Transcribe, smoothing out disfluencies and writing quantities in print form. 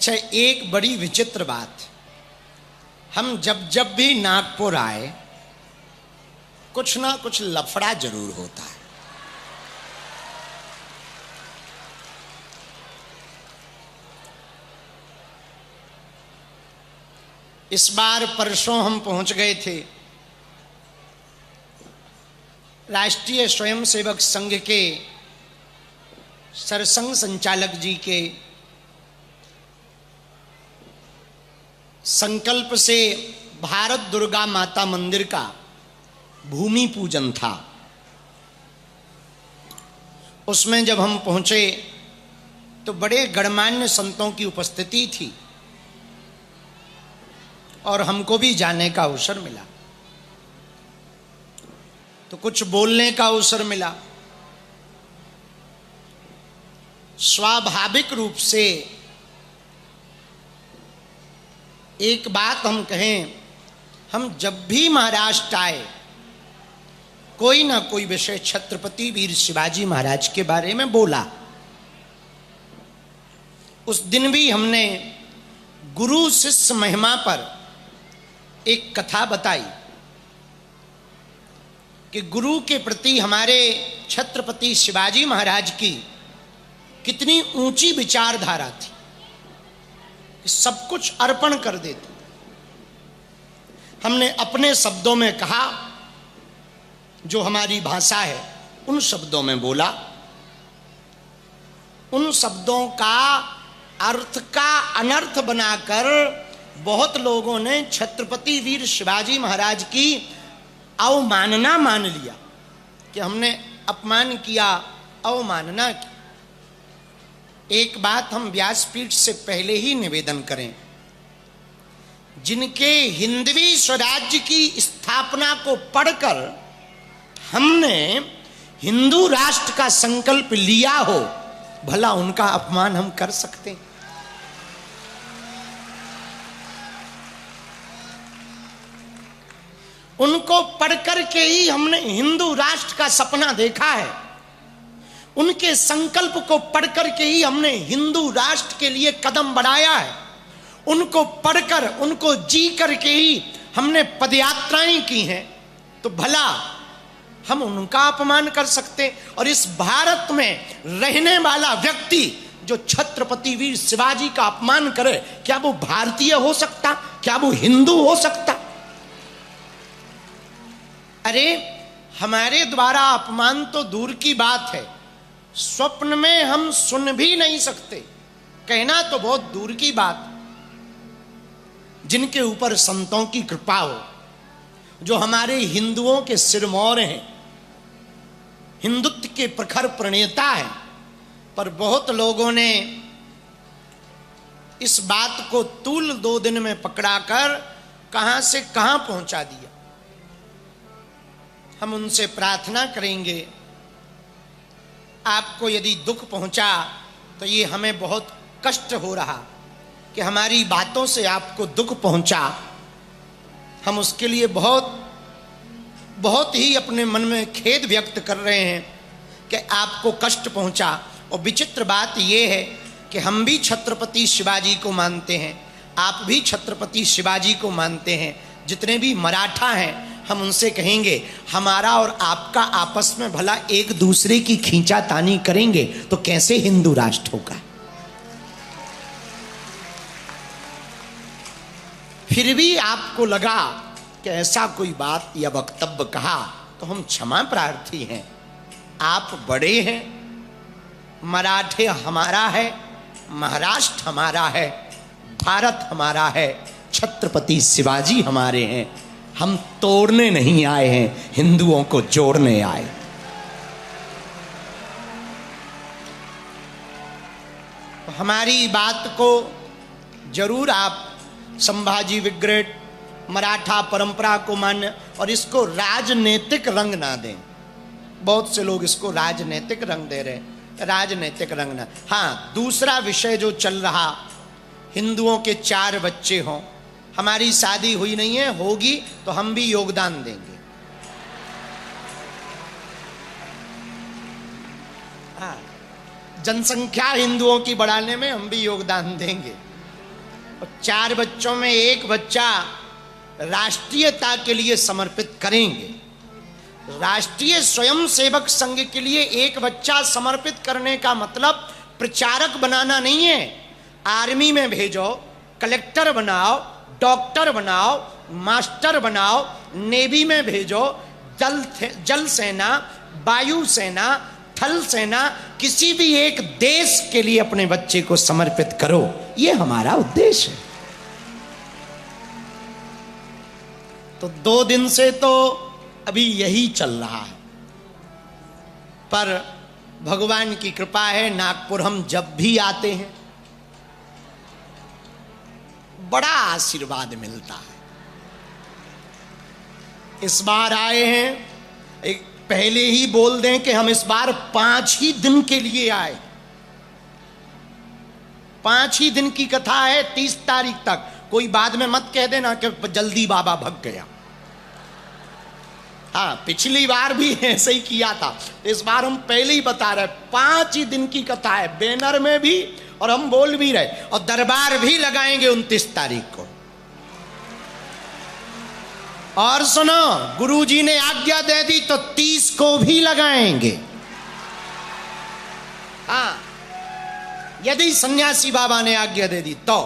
अच्छा, एक बड़ी विचित्र बात, हम जब जब भी नागपुर आए कुछ ना कुछ लफड़ा जरूर होता है। इस बार परसों हम पहुंच गए थे राष्ट्रीय स्वयंसेवक संघ के सरसंघ संचालक जी के संकल्प से भारत दुर्गा माता मंदिर का भूमि पूजन था। उसमें जब हम पहुंचे तो बड़े गणमान्य संतों की उपस्थिति थी और हमको भी जाने का अवसर मिला, तो कुछ बोलने का अवसर मिला। स्वाभाविक रूप से एक बात हम कहें, हम जब भी महाराष्ट्र आए कोई ना कोई विषय छत्रपति वीर शिवाजी महाराज के बारे में बोला। उस दिन भी हमने गुरु शिष्य महिमा पर एक कथा बताई कि गुरु के प्रति हमारे छत्रपति शिवाजी महाराज की कितनी ऊंची विचारधारा थी कि सब कुछ अर्पण कर देते। हमने अपने शब्दों में कहा, जो हमारी भाषा है उन शब्दों में बोला। उन शब्दों का अर्थ का अनर्थ बनाकर बहुत लोगों ने छत्रपति वीर शिवाजी महाराज की अवमानना मान लिया कि हमने अपमान किया, अवमानना की। एक बात हम व्यासपीठ से पहले ही निवेदन करें, जिनके हिंदवी स्वराज्य की स्थापना को पढ़कर हमने हिंदू राष्ट्र का संकल्प लिया हो, भला उनका अपमान हम कर सकते हैं? उनको पढ़कर के ही हमने हिंदू राष्ट्र का सपना देखा है। उनके संकल्प को पढ़कर के ही हमने हिंदू राष्ट्र के लिए कदम बढ़ाया है। उनको पढ़कर, उनको जी करके ही हमने पदयात्राएं की हैं, तो भला हम उनका अपमान कर सकते? और इस भारत में रहने वाला व्यक्ति जो छत्रपति वीर शिवाजी का अपमान करे, क्या वो भारतीय हो सकता? क्या वो हिंदू हो सकता? अरे, हमारे द्वारा अपमान तो दूर की बात है, स्वप्न में हम सुन भी नहीं सकते, कहना तो बहुत दूर की बात। जिनके ऊपर संतों की कृपा हो, जो हमारे हिंदुओं के सिरमौर हैं, हिंदुत्व के प्रखर प्रणेता हैं, पर बहुत लोगों ने इस बात को तूल 2 दिन में पकड़ाकर कहां से कहां पहुंचा दिया। हम उनसे प्रार्थना करेंगे, आपको यदि दुख पहुंचा तो ये हमें बहुत कष्ट हो रहा कि हमारी बातों से आपको दुख पहुंचा। हम उसके लिए बहुत ही अपने मन में खेद व्यक्त कर रहे हैं कि आपको कष्ट पहुंचा। और विचित्र बात यह है कि हम भी छत्रपति शिवाजी को मानते हैं, आप भी छत्रपति शिवाजी को मानते हैं। जितने भी मराठा हैं, हम उनसे कहेंगे, हमारा और आपका आपस में भला एक दूसरे की खींचातानी करेंगे तो कैसे हिंदू राष्ट्र होगा? फिर भी आपको लगा कि ऐसा कोई बात या वक्तव्य कहा तो हम क्षमा प्रार्थी हैं। आप बड़े हैं, मराठे हमारा है, महाराष्ट्र हमारा है, भारत हमारा है, छत्रपति शिवाजी हमारे हैं। हम तोड़ने नहीं आए हैं, हिंदुओं को जोड़ने आए। तो हमारी बात को जरूर आप संभाजी विग्रह, मराठा परंपरा को मान्य और इसको राजनीतिक रंग ना दें। बहुत से लोग इसको राजनीतिक रंग दे रहे हैं, राजनीतिक रंग ना। हाँ, दूसरा विषय जो चल रहा, हिंदुओं के 4 बच्चे हों, हमारी शादी हुई नहीं है, होगी तो हम भी योगदान देंगे। हाँ, जनसंख्या हिंदुओं की बढ़ाने में हम भी योगदान देंगे। और 4 बच्चों में एक बच्चा राष्ट्रीयता के लिए समर्पित करेंगे। राष्ट्रीय स्वयंसेवक संघ के लिए एक बच्चा समर्पित करने का मतलब प्रचारक बनाना नहीं है। आर्मी में भेजो, कलेक्टर बनाओ, डॉक्टर बनाओ, मास्टर बनाओ, नेवी में भेजो, जल सेना, वायु सेना, थल सेना, किसी भी एक देश के लिए अपने बच्चे को समर्पित करो, ये हमारा उद्देश्य है। तो 2 दिन से तो अभी यही चल रहा है, पर भगवान की कृपा है, नागपुर हम जब भी आते हैं बड़ा आशीर्वाद मिलता है। इस बार आए हैं, एक पहले ही बोल दें कि हम इस बार 5 ही दिन के लिए आए। 5 ही दिन की कथा है, 30 तारीख तक। कोई बाद में मत कह देना कि जल्दी बाबा भग गया। हाँ, पिछली बार भी ऐसे ही किया था। इस बार हम पहले ही बता रहे, 5 ही दिन की कथा है, बैनर में भी, और हम बोल भी रहे, और दरबार भी लगाएंगे 29 तारीख को। और सुनो, गुरुजी ने आज्ञा दे दी तो 30 को भी लगाएंगे। हाँ, यदि सन्यासी बाबा ने आज्ञा दे दी तो।